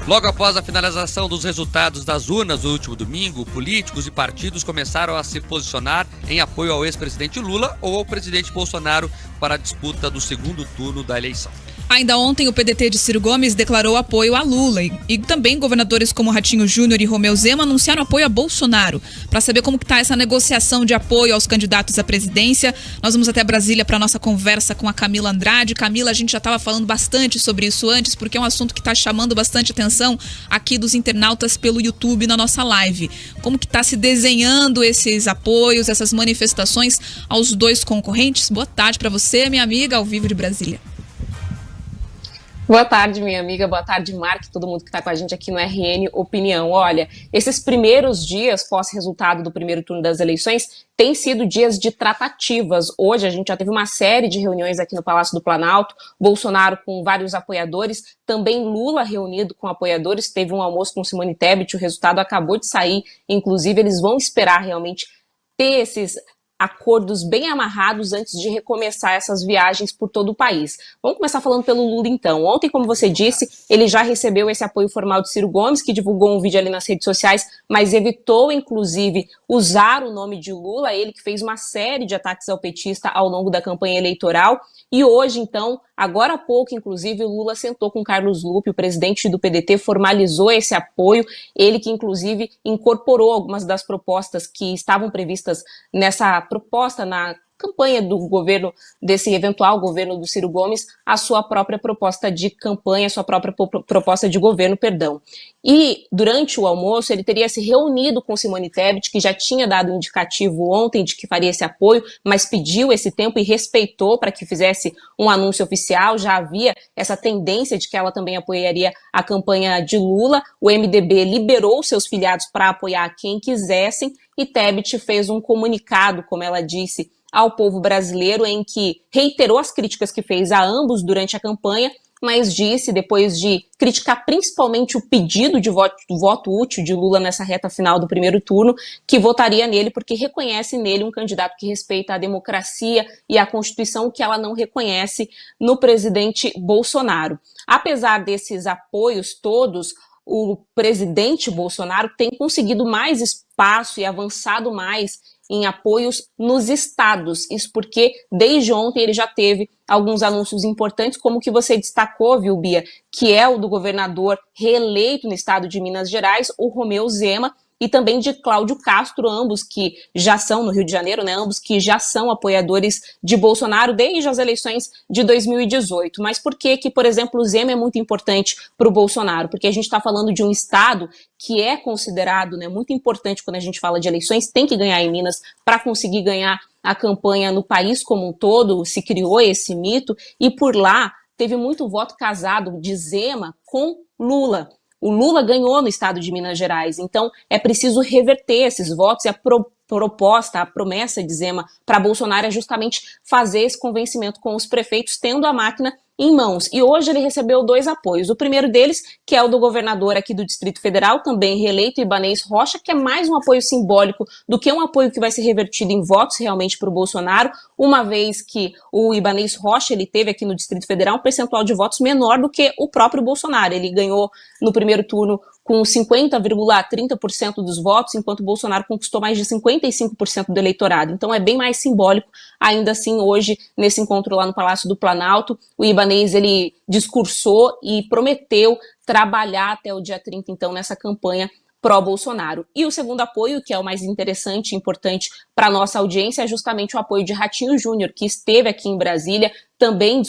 Logo após a finalização dos resultados das urnas no último domingo, políticos e partidos começaram a se posicionar em apoio ao ex-presidente Lula ou ao presidente Bolsonaro para a disputa do segundo turno da eleição. Ainda ontem, o PDT de Ciro Gomes declarou apoio a Lula e também governadores como Ratinho Júnior e Romeu Zema anunciaram apoio a Bolsonaro. Para saber como está essa negociação de apoio aos candidatos à presidência, nós vamos até Brasília para a nossa conversa com a Camila Andrade. Camila, a gente já estava falando bastante sobre isso antes, porque é um assunto que está chamando bastante atenção aqui dos internautas pelo YouTube na nossa live. Como que está se desenhando esses apoios, essas manifestações aos dois concorrentes? Boa tarde para você, minha amiga, ao vivo de Brasília. Boa tarde, minha amiga. Boa tarde, Mark, todo mundo que está com a gente aqui no RN Opinião. Olha, esses primeiros dias pós-resultado do primeiro turno das eleições têm sido dias de tratativas. Hoje a gente já teve uma série de reuniões aqui no Palácio do Planalto, Bolsonaro com vários apoiadores, também Lula reunido com apoiadores, teve um almoço com Simone Tebet, o resultado acabou de sair, inclusive eles vão esperar realmente ter esses acordos bem amarrados antes de recomeçar essas viagens por todo o país. Vamos começar falando pelo Lula, então. Ontem, como você disse, ele já recebeu esse apoio formal de Ciro Gomes, que divulgou um vídeo ali nas redes sociais, mas evitou, inclusive, usar o nome de Lula, ele que fez uma série de ataques ao petista ao longo da campanha eleitoral. E hoje, então, agora há pouco, inclusive, o Lula sentou com Carlos Lupe, o presidente do PDT, formalizou esse apoio, ele que, inclusive, incorporou algumas das propostas que estavam previstas nessa proposta na campanha do governo, desse eventual governo do Ciro Gomes, a sua própria proposta de campanha, a sua própria proposta de governo, perdão. E durante o almoço ele teria se reunido com Simone Tebet, que já tinha dado um indicativo ontem de que faria esse apoio, mas pediu esse tempo e respeitou para que fizesse um anúncio oficial. Já havia essa tendência de que ela também apoiaria a campanha de Lula. O MDB liberou seus filiados para apoiar quem quisessem e Tebet fez um comunicado, como ela disse, ao povo brasileiro, em que reiterou as críticas que fez a ambos durante a campanha, mas disse, depois de criticar principalmente o pedido de voto útil de Lula nessa reta final do primeiro turno, que votaria nele porque reconhece nele um candidato que respeita a democracia e a Constituição, que ela não reconhece no presidente Bolsonaro. Apesar desses apoios todos, o presidente Bolsonaro tem conseguido mais espaço e avançado mais em apoios nos estados. Isso porque desde ontem ele já teve alguns anúncios importantes, como o que você destacou, viu, Bia, que é o do governador reeleito no estado de Minas Gerais, o Romeu Zema, e também de Cláudio Castro, ambos que já são no Rio de Janeiro, né, ambos que já são apoiadores de Bolsonaro desde as eleições de 2018. Mas por que, por exemplo, o Zema é muito importante para o Bolsonaro? Porque a gente está falando de um estado que é considerado, né, muito importante quando a gente fala de eleições, tem que ganhar em Minas para conseguir ganhar a campanha no país como um todo, se criou esse mito, e por lá teve muito voto casado de Zema com Lula. O Lula ganhou no estado de Minas Gerais, então é preciso reverter esses votos e a proposta, a promessa de Zema para Bolsonaro é justamente fazer esse convencimento com os prefeitos, tendo a máquina em mãos. E hoje ele recebeu dois apoios. O primeiro deles, que é o do governador aqui do Distrito Federal, também reeleito, Ibanez Rocha, que é mais um apoio simbólico do que um apoio que vai ser revertido em votos realmente para o Bolsonaro, uma vez que o Ibanez Rocha, ele teve aqui no Distrito Federal um percentual de votos menor do que o próprio Bolsonaro. Ele ganhou no primeiro turno com 50,30% dos votos, enquanto o Bolsonaro conquistou mais de 55% do eleitorado. Então é bem mais simbólico. Ainda assim, hoje, nesse encontro lá no Palácio do Planalto, o Ibanez, ele discursou e prometeu trabalhar até o dia 30, então, nessa campanha pró-Bolsonaro. E o segundo apoio, que é o mais interessante e importante para a nossa audiência, é justamente o apoio de Ratinho Júnior, que esteve aqui em Brasília, também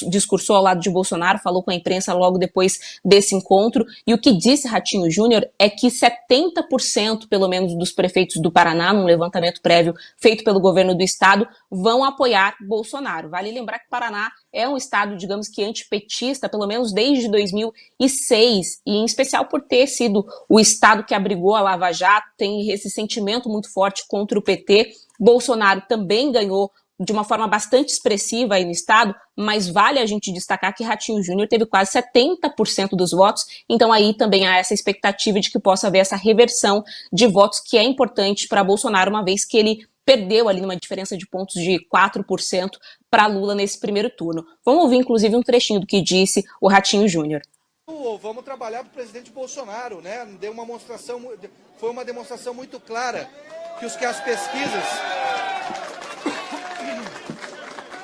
discursou ao lado de Bolsonaro, falou com a imprensa logo depois desse encontro, e o que disse Ratinho Júnior é que 70% pelo menos dos prefeitos do Paraná, num levantamento prévio feito pelo governo do estado, vão apoiar Bolsonaro. Vale lembrar que o Paraná é um estado, digamos que antipetista, pelo menos desde 2006, e em especial por ter sido o estado que abrigou a Lava Jato, tem esse sentimento muito forte contra o PT. Bolsonaro também ganhou de uma forma bastante expressiva aí no estado, mas vale a gente destacar que Ratinho Júnior teve quase 70% dos votos, então aí também há essa expectativa de que possa haver essa reversão de votos que é importante para Bolsonaro, uma vez que ele perdeu ali numa diferença de pontos de 4% para Lula nesse primeiro turno. Vamos ouvir inclusive um trechinho do que disse o Ratinho Júnior. Vamos trabalhar para o presidente Bolsonaro, né? Foi uma demonstração muito clara que as pesquisas...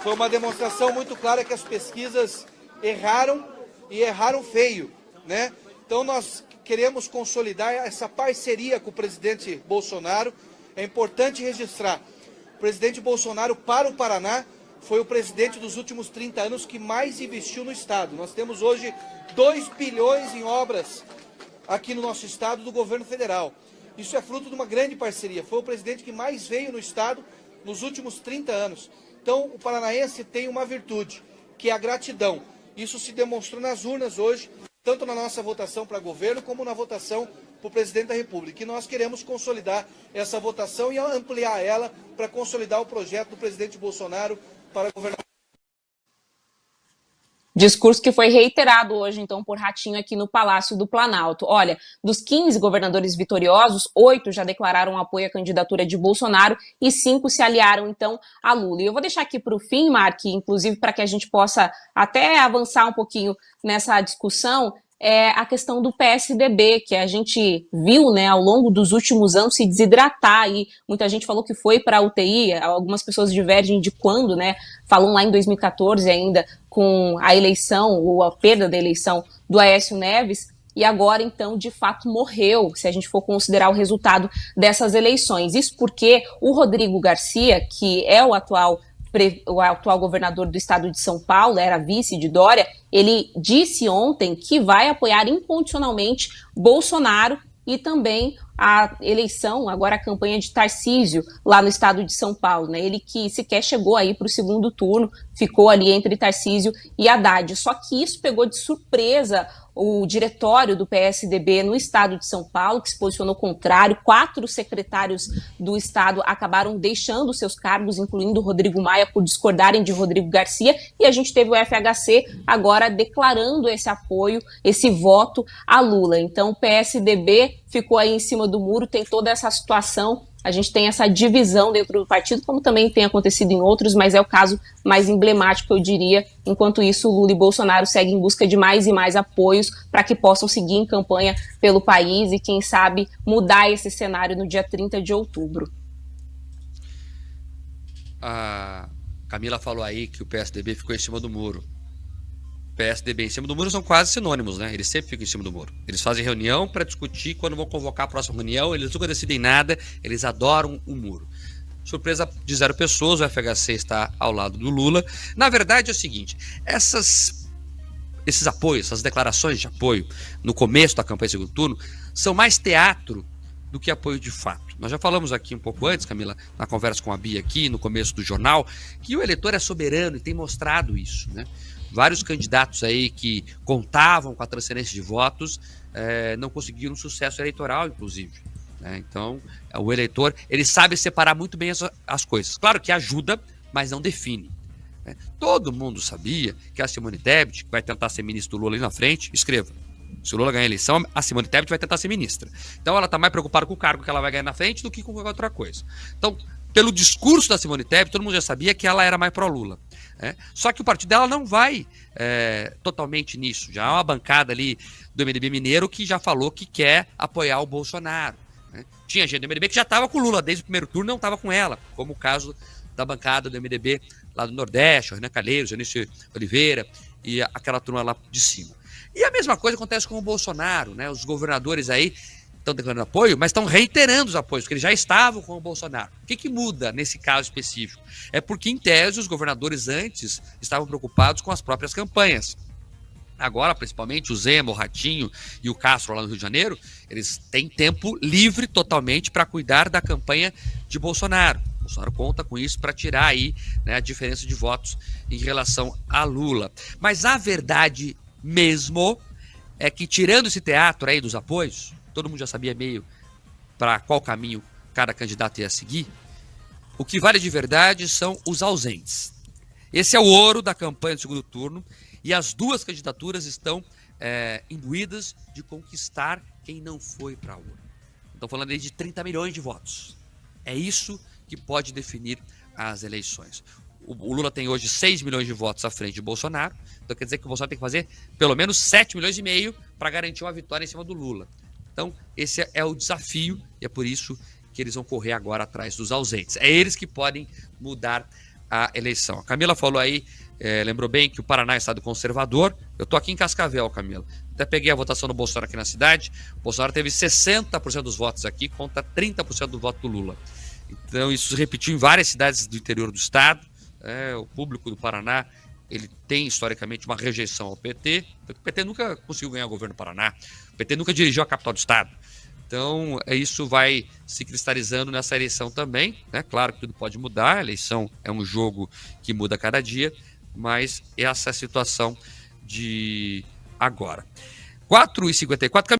Foi uma demonstração muito clara que as pesquisas erraram e erraram feio, né? Então nós queremos consolidar essa parceria com o presidente Bolsonaro. É importante registrar, o presidente Bolsonaro para o Paraná foi o presidente dos últimos 30 anos que mais investiu no estado. Nós temos hoje 2 bilhões em obras aqui no nosso estado do governo federal. Isso é fruto de uma grande parceria. Foi o presidente que mais veio no estado nos últimos 30 anos. Então o paranaense tem uma virtude, que é a gratidão. Isso se demonstrou nas urnas hoje, tanto na nossa votação para governo, como na votação para o presidente da República. E nós queremos consolidar essa votação e ampliar ela para consolidar o projeto do presidente Bolsonaro para governar. Discurso que foi reiterado hoje, então, por Ratinho aqui no Palácio do Planalto. Olha, dos 15 governadores vitoriosos, 8 já declararam apoio à candidatura de Bolsonaro e 5 se aliaram, então, a Lula. E eu vou deixar aqui para o fim, Mark, inclusive para que a gente possa até avançar um pouquinho nessa discussão, a questão do PSDB, que a gente viu, né, ao longo dos últimos anos se desidratar, e muita gente falou que foi para a UTI, algumas pessoas divergem de quando, né, falam lá em 2014 ainda, com a eleição, ou a perda da eleição do Aécio Neves, e agora, então, de fato, morreu, se a gente for considerar o resultado dessas eleições. Isso porque o Rodrigo Garcia, que é o atual governador do estado de São Paulo, era vice de Dória, ele disse ontem que vai apoiar incondicionalmente Bolsonaro e também a eleição, agora a campanha de Tarcísio, lá no estado de São Paulo, né? Ele que sequer chegou aí para o segundo turno, ficou ali entre Tarcísio e Haddad. Só que isso pegou de surpresa o diretório do PSDB no estado de São Paulo, que se posicionou contrário. 4 secretários do estado acabaram deixando seus cargos, incluindo Rodrigo Maia, por discordarem de Rodrigo Garcia, e a gente teve o FHC agora declarando esse apoio, esse voto a Lula. Então o PSDB ficou aí em cima do muro, tem toda essa situação. A gente tem essa divisão dentro do partido, como também tem acontecido em outros, mas é o caso mais emblemático, eu diria. Enquanto isso, Lula e Bolsonaro seguem em busca de mais e mais apoios para que possam seguir em campanha pelo país e, quem sabe, mudar esse cenário no dia 30 de outubro. A Camila falou aí que o PSDB ficou em cima do muro. PSDB em cima do muro são quase sinônimos, né? Eles sempre ficam em cima do muro. Eles fazem reunião para discutir quando vão convocar a próxima reunião, eles nunca decidem nada, eles adoram o muro. Surpresa de 0 pessoas, o FHC está ao lado do Lula. Na verdade é o seguinte, esses apoios, essas declarações de apoio no começo da campanha de segundo turno, são mais teatro do que apoio de fato. Nós já falamos aqui um pouco antes, Camila, na conversa com a Bia aqui, no começo do jornal, que o eleitor é soberano e tem mostrado isso, né? Vários candidatos aí que contavam com a transferência de votos não conseguiram sucesso eleitoral, inclusive, né? Então, o eleitor, ele sabe separar muito bem as coisas. Claro que ajuda, mas não define, né? Todo mundo sabia que a Simone Tebet, que vai tentar ser ministra do Lula ali na frente, escreva, se o Lula ganhar a eleição, a Simone Tebet vai tentar ser ministra. Então, ela está mais preocupada com o cargo que ela vai ganhar na frente do que com qualquer outra coisa. Então, pelo discurso da Simone Tebet, todo mundo já sabia que ela era mais pró-Lula. Só que o partido dela não vai totalmente nisso. Já há uma bancada ali do MDB mineiro que já falou que quer apoiar o Bolsonaro, né? Tinha gente do MDB que já estava com o Lula desde o primeiro turno, não estava com ela, como o caso da bancada do MDB lá do Nordeste, o Renan Calheiros, Janice Oliveira e aquela turma lá de cima. E a mesma coisa acontece com o Bolsonaro, né? Os governadores aí estão declarando apoio, mas estão reiterando os apoios, porque eles já estavam com o Bolsonaro. O que muda nesse caso específico? É porque, em tese, os governadores antes estavam preocupados com as próprias campanhas. Agora, principalmente, o Zema, o Ratinho e o Castro lá no Rio de Janeiro, eles têm tempo livre totalmente para cuidar da campanha de Bolsonaro. O Bolsonaro conta com isso para tirar aí, né, a diferença de votos em relação a Lula. Mas a verdade mesmo é que, tirando esse teatro aí dos apoios, todo mundo já sabia meio para qual caminho cada candidato ia seguir. O que vale de verdade são os ausentes. Esse é o ouro da campanha do segundo turno e as duas candidaturas estão imbuídas de conquistar quem não foi para a urna. Estão falando aí de 30 milhões de votos. É isso que pode definir as eleições. o Lula tem hoje 6 milhões de votos à frente de Bolsonaro, então quer dizer que o Bolsonaro tem que fazer pelo menos 7 milhões e meio para garantir uma vitória em cima do Lula. Então, esse é o desafio e é por isso que eles vão correr agora atrás dos ausentes. É eles que podem mudar a eleição. A Camila falou aí, lembrou bem que o Paraná é estado conservador. Eu estou aqui em Cascavel, Camila. Até peguei a votação do Bolsonaro aqui na cidade. O Bolsonaro teve 60% dos votos aqui contra 30% do voto do Lula. Então isso se repetiu em várias cidades do interior do estado. O público do Paraná ele tem historicamente uma rejeição ao PT. O PT nunca conseguiu ganhar o governo do Paraná. O PT nunca dirigiu a capital do estado. Então, isso vai se cristalizando nessa eleição também, né? Claro que tudo pode mudar, a eleição é um jogo que muda a cada dia, mas essa é a situação de agora. 4h54.